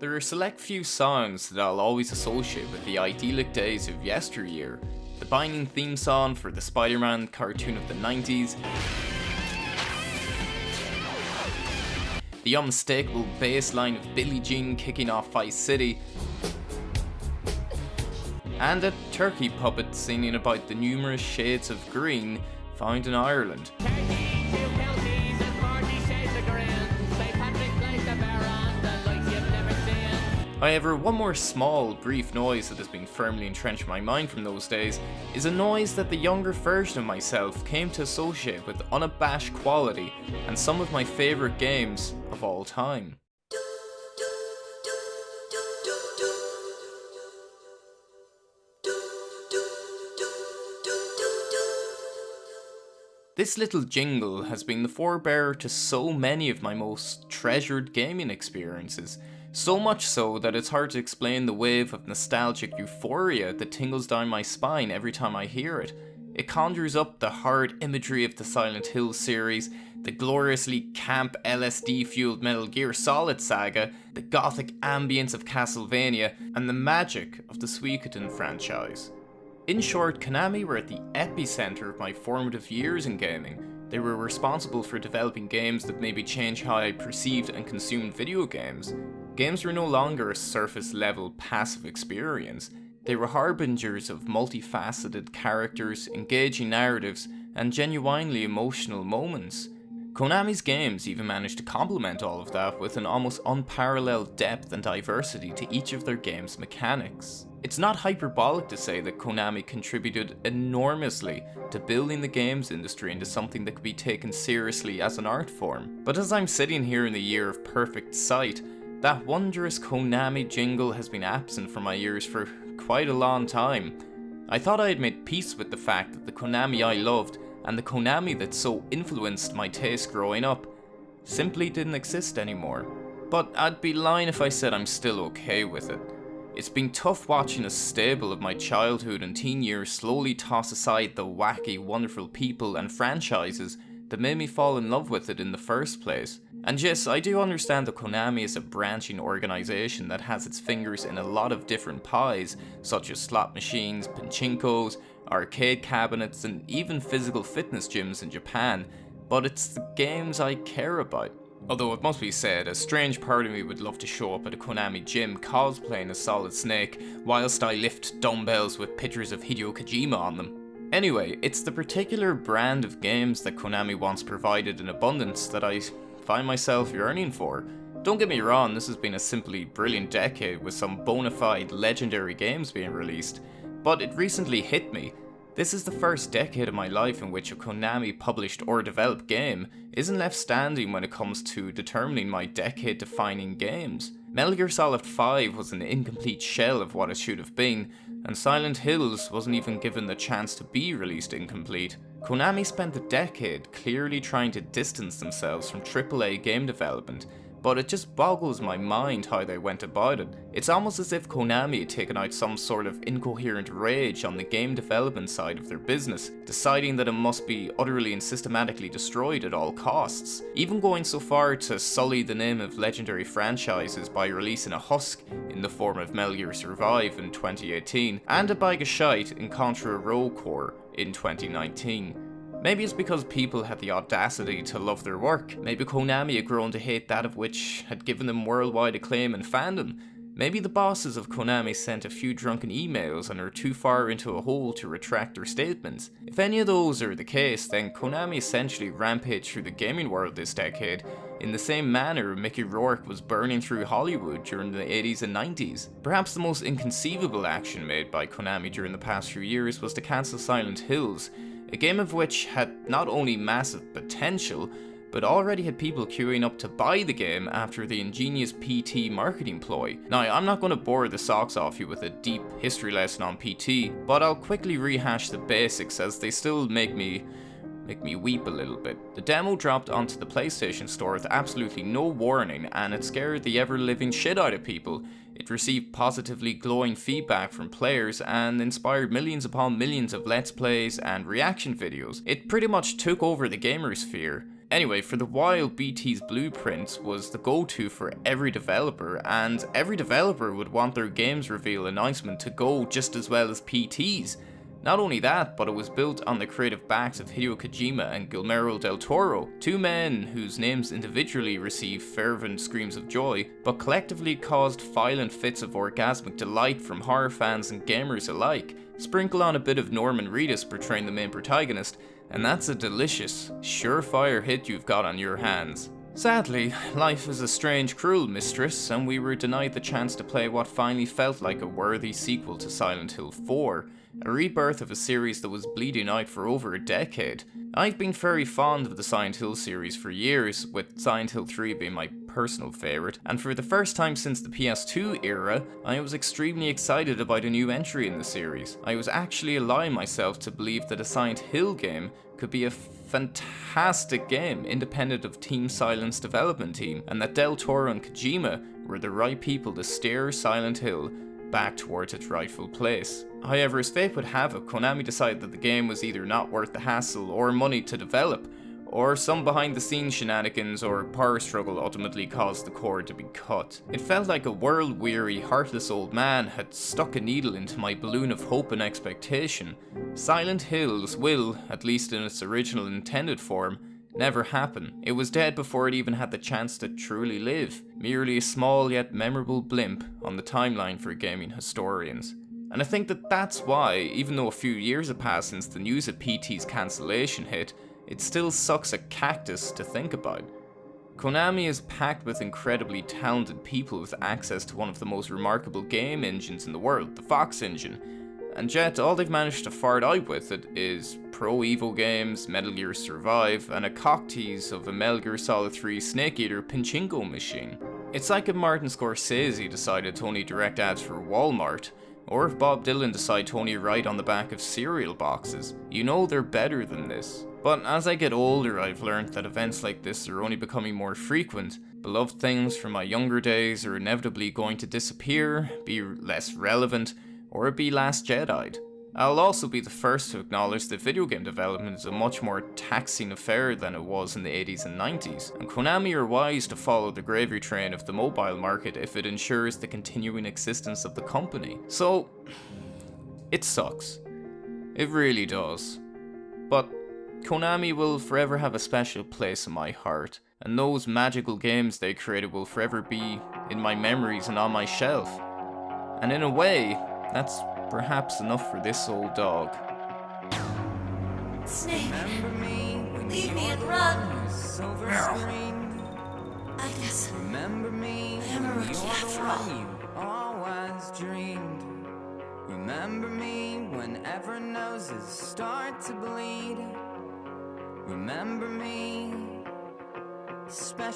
There are select few songs that I'll always associate with the idyllic days of yesteryear. The binding theme song for the Spider-Man cartoon of the 90s, the unmistakable bass line of Billie Jean kicking off Vice City, and a turkey puppet singing about the numerous shades of green found in Ireland. However, one more small, brief noise that has been firmly entrenched in my mind from those days is a noise that the younger version of myself came to associate with unabashed quality and some of my favourite games of all time. This little jingle has been the forebearer to so many of my most treasured gaming experiences, so much so that it's hard to explain the wave of nostalgic euphoria that tingles down my spine every time I hear it. It conjures up the hard imagery of the Silent Hill series, the gloriously camp LSD-fueled Metal Gear Solid saga, the gothic ambience of Castlevania, and the magic of the Suikoden franchise. In short, Konami were at the epicenter of my formative years in gaming. They were responsible for developing games that maybe changed how I perceived and consumed video games. Games were no longer a surface-level passive experience. They were harbingers of multifaceted characters, engaging narratives, and genuinely emotional moments. Konami's games even managed to complement all of that with an almost unparalleled depth and diversity to each of their games' mechanics. It's not hyperbolic to say that Konami contributed enormously to building the games industry into something that could be taken seriously as an art form. But as I'm sitting here in the year of perfect sight, that wondrous Konami jingle has been absent from my ears for quite a long time. I thought I had made peace with the fact that the Konami I loved and the Konami that so influenced my taste growing up simply didn't exist anymore. But I'd be lying if I said I'm still okay with it. It's been tough watching a staple of my childhood and teen years slowly toss aside the wacky, wonderful people and franchises that made me fall in love with it in the first place. And yes, I do understand that Konami is a branching organisation that has its fingers in a lot of different pies, such as slot machines, pachinkos, arcade cabinets, and even physical fitness gyms in Japan, but it's the games I care about. Although it must be said, a strange part of me would love to show up at a Konami gym cosplaying as Solid Snake, whilst I lift dumbbells with pictures of Hideo Kojima on them. Anyway, it's the particular brand of games that Konami once provided in abundance that I find myself yearning for. Don't get me wrong, this has been a simply brilliant decade with some bona fide legendary games being released, but it recently hit me. This is the first decade of my life in which a Konami published or developed game isn't left standing when it comes to determining my decade-defining games. Metal Gear Solid 5 was an incomplete shell of what it should have been, and Silent Hills wasn't even given the chance to be released incomplete. Konami spent the decade clearly trying to distance themselves from AAA game development, but it just boggles my mind how they went about it. It's almost as if Konami had taken out some sort of incoherent rage on the game development side of their business, deciding that it must be utterly and systematically destroyed at all costs, even going so far to sully the name of legendary franchises by releasing a husk in the form of Metal Gear Survive in 2018, and a bag of shite in Contra Rogue Corps in 2019. Maybe it's because people had the audacity to love their work. Maybe Konami had grown to hate that of which had given them worldwide acclaim and fandom. Maybe the bosses of Konami sent a few drunken emails and are too far into a hole to retract their statements. If any of those are the case, then Konami essentially rampaged through the gaming world this decade in the same manner Mickey Rourke was burning through Hollywood during the 80s and 90s. Perhaps the most inconceivable action made by Konami during the past few years was to cancel Silent Hills, a game of which had not only massive potential, but already had people queuing up to buy the game after the ingenious PT marketing ploy. Now, I'm not going to bore the socks off you with a deep history lesson on PT, but I'll quickly rehash the basics as they still make me weep a little bit. The demo dropped onto the PlayStation Store with absolutely no warning, and it scared the ever-living shit out of people. It received positively glowing feedback from players and inspired millions upon millions of Let's Plays and reaction videos. It pretty much took over the gamer sphere. Anyway, for the while, BT's blueprint was the go-to for every developer, and every developer would want their games reveal announcement to go just as well as PT's. Not only that, but it was built on the creative backs of Hideo Kojima and Guillermo del Toro, two men whose names individually received fervent screams of joy, but collectively caused violent fits of orgasmic delight from horror fans and gamers alike. Sprinkle on a bit of Norman Reedus portraying the main protagonist, and that's a delicious, surefire hit you've got on your hands. Sadly, life is a strange, cruel mistress, and we were denied the chance to play what finally felt like a worthy sequel to Silent Hill 4, a rebirth of a series that was bleeding out for over a decade. I've been very fond of the Silent Hill series for years, with Silent Hill 3 being my personal favourite, and for the first time since the PS2 era, I was extremely excited about a new entry in the series. I was actually allowing myself to believe that a Silent Hill game could be a fantastic game independent of Team Silent's development team, and that Del Toro and Kojima were the right people to steer Silent Hill back towards its rightful place. However, as fate would have it, Konami decided that the game was either not worth the hassle or money to develop, or some behind the scenes shenanigans or power struggle ultimately caused the cord to be cut. It felt like a world-weary, heartless old man had stuck a needle into my balloon of hope and expectation. Silent Hills will, at least in its original intended form, never happen. It was dead before it even had the chance to truly live, merely a small yet memorable blimp on the timeline for gaming historians. And I think that that's why, even though a few years have passed since the news of PT's cancellation hit, it still sucks a cactus to think about. Konami is packed with incredibly talented people with access to one of the most remarkable game engines in the world, the Fox engine, and yet all they've managed to fart out with it is Pro Evo games, Metal Gear Survive, and a cocktease of a Metal Gear Solid 3 Snake Eater Pachinko machine. It's like if Martin Scorsese decided to only direct ads for Walmart, or if Bob Dylan decided to only write on the back of cereal boxes. You know they're better than this. But as I get older, I've learned that events like this are only becoming more frequent. Beloved things from my younger days are inevitably going to disappear, be less relevant, or be Last Jedi'd. I'll also be the first to acknowledge that video game development is a much more taxing affair than it was in the 80s and 90s, and Konami are wise to follow the gravy train of the mobile market if it ensures the continuing existence of the company. So, it sucks. It really does. But Konami will forever have a special place in my heart, and those magical games they created will forever be in my memories and on my shelf. And in a way, that's perhaps enough for this old dog. Snake, leave me and run. I guess I am a rookie after all. Remember me whenever noses start to bleed. Remember me, special.